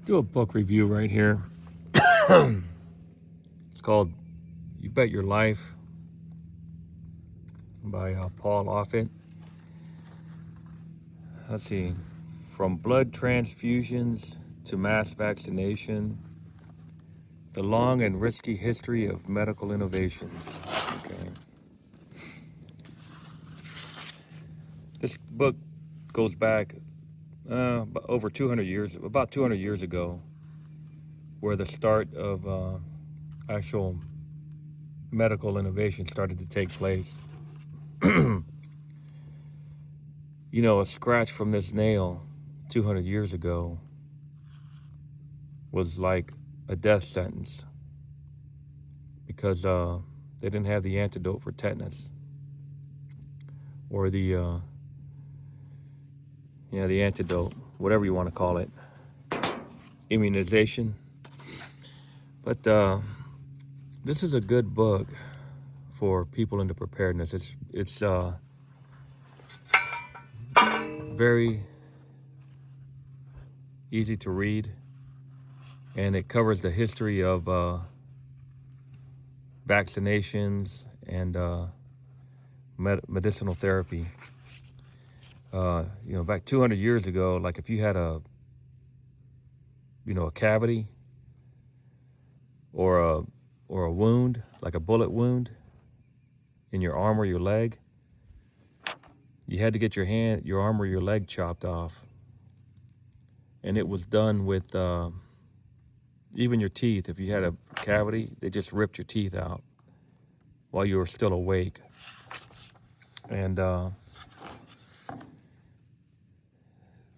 do a book review right here. It's called You Bet Your Life by Paul Offit. Let's see. From blood transfusions to mass vaccination, the long and risky history of medical innovations. Okay. This book goes back over 200 years, about 200 years ago, where the start of actual medical innovation started to take place. You know, a scratch from this nail 200 years ago was like a death sentence because they didn't have the antidote for tetanus or the antidote, whatever you want to call it, immunization. But this is a good book for people into preparedness. It's very easy to read, and it covers the history of vaccinations and medicinal therapy. Back 200 years ago, like if you had a cavity or a wound, like a bullet wound in your arm or your leg, you had to get your arm or your leg chopped off. And it was done with even your teeth. If you had a cavity, they just ripped your teeth out while you were still awake. And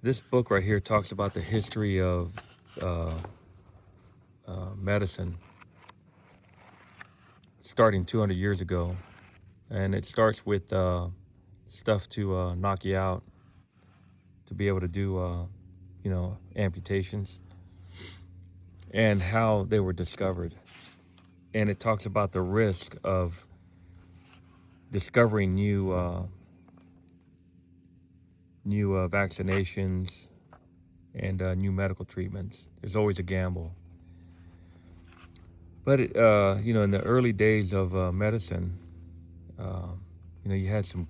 this book right here talks about the history of medicine starting 200 years ago. And it starts with stuff to knock you out, to be able to do, amputations, and how they were discovered. And it talks about the risk of discovering new vaccinations and new medical treatments. There's always a gamble. But in the early days of medicine, you had some,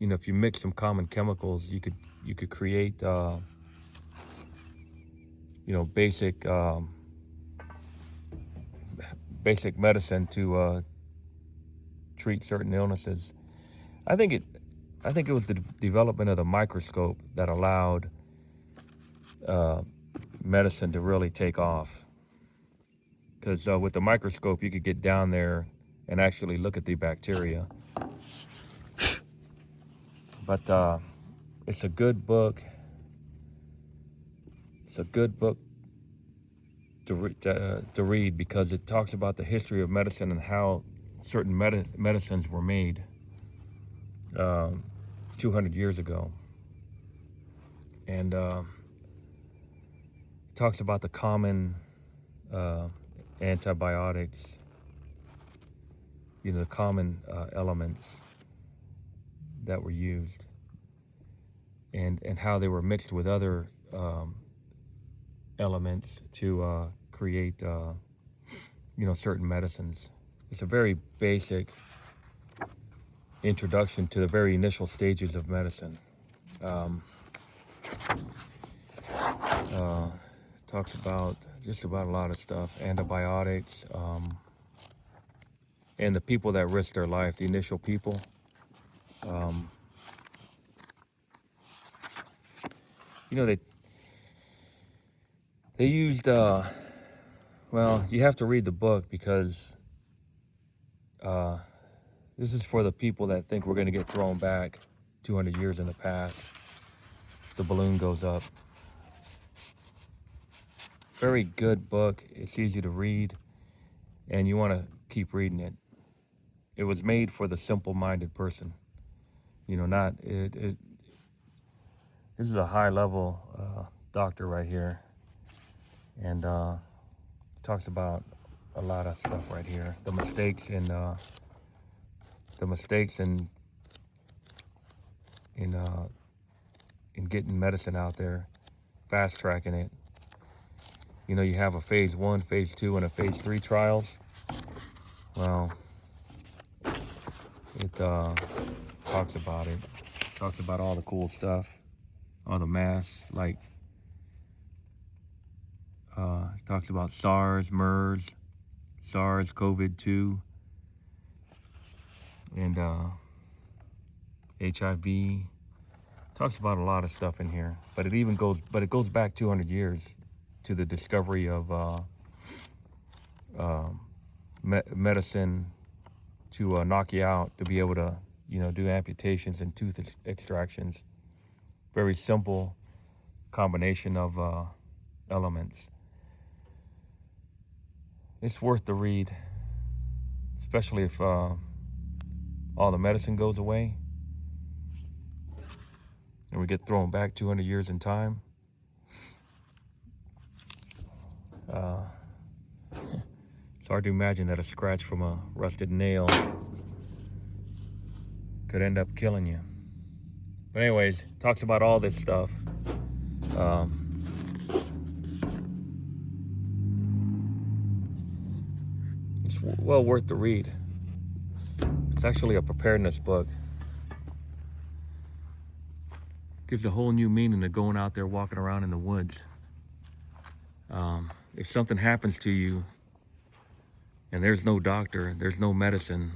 if you mix some common chemicals, you could create, basic medicine to treat certain illnesses. I think it was the development of the microscope that allowed medicine to really take off. Because with the microscope, you could get down there and actually look at the bacteria. But it's a good book. It's a good book to read because it talks about the history of medicine and how certain medicines were made 200 years ago. And talks about the common antibiotics, the common elements that were used, and how they were mixed with other elements to create certain medicines. It's a very basic introduction to the very initial stages of medicine. Talks about just about a lot of stuff, antibiotics, and the people that risked their life, the initial people. They used, well, you have to read the book because this is for the people that think we're going to get thrown back 200 years in the past. The balloon goes up. Very good book. It's easy to read, and you want to keep reading it. It was made for the simple-minded person. Not it. This is a high-level doctor right here, and talks about a lot of stuff right here. The mistakes in getting medicine out there, fast tracking it, You know, you have a phase 1, phase 2, and a phase 3 trials. Well, it talks about it. Talks about all the cool stuff, all the masks, like it talks about SARS, MERS, SARS, COVID-2, and HIV. Talks about a lot of stuff in here, but it goes back 200 years to the discovery of medicine to knock you out, to be able to, you know, do amputations and tooth extractions. Very simple combination of elements. It's worth the read, especially if all the medicine goes away and we get thrown back 200 years in time. It's hard to imagine that a scratch from a rusted nail could end up killing you. But anyways, talks about all this stuff. It's well worth the read. It's actually a preparedness book. Gives a whole new meaning to going out there walking around in the woods. If something happens to you and there's no doctor, there's no medicine,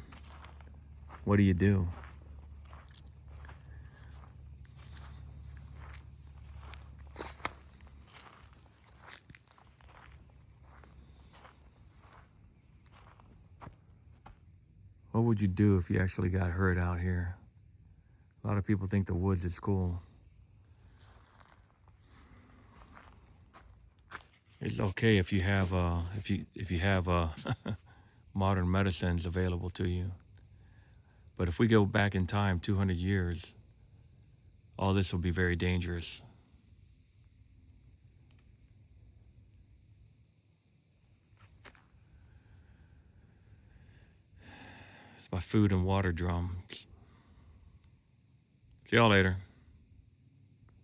what do you do? What would you do if you actually got hurt out here? A lot of people think the woods is cool. It's okay if you have if you have modern medicines available to you. But if we go back in time 200 years, all this will be very dangerous. It's my food and water drums. See y'all later.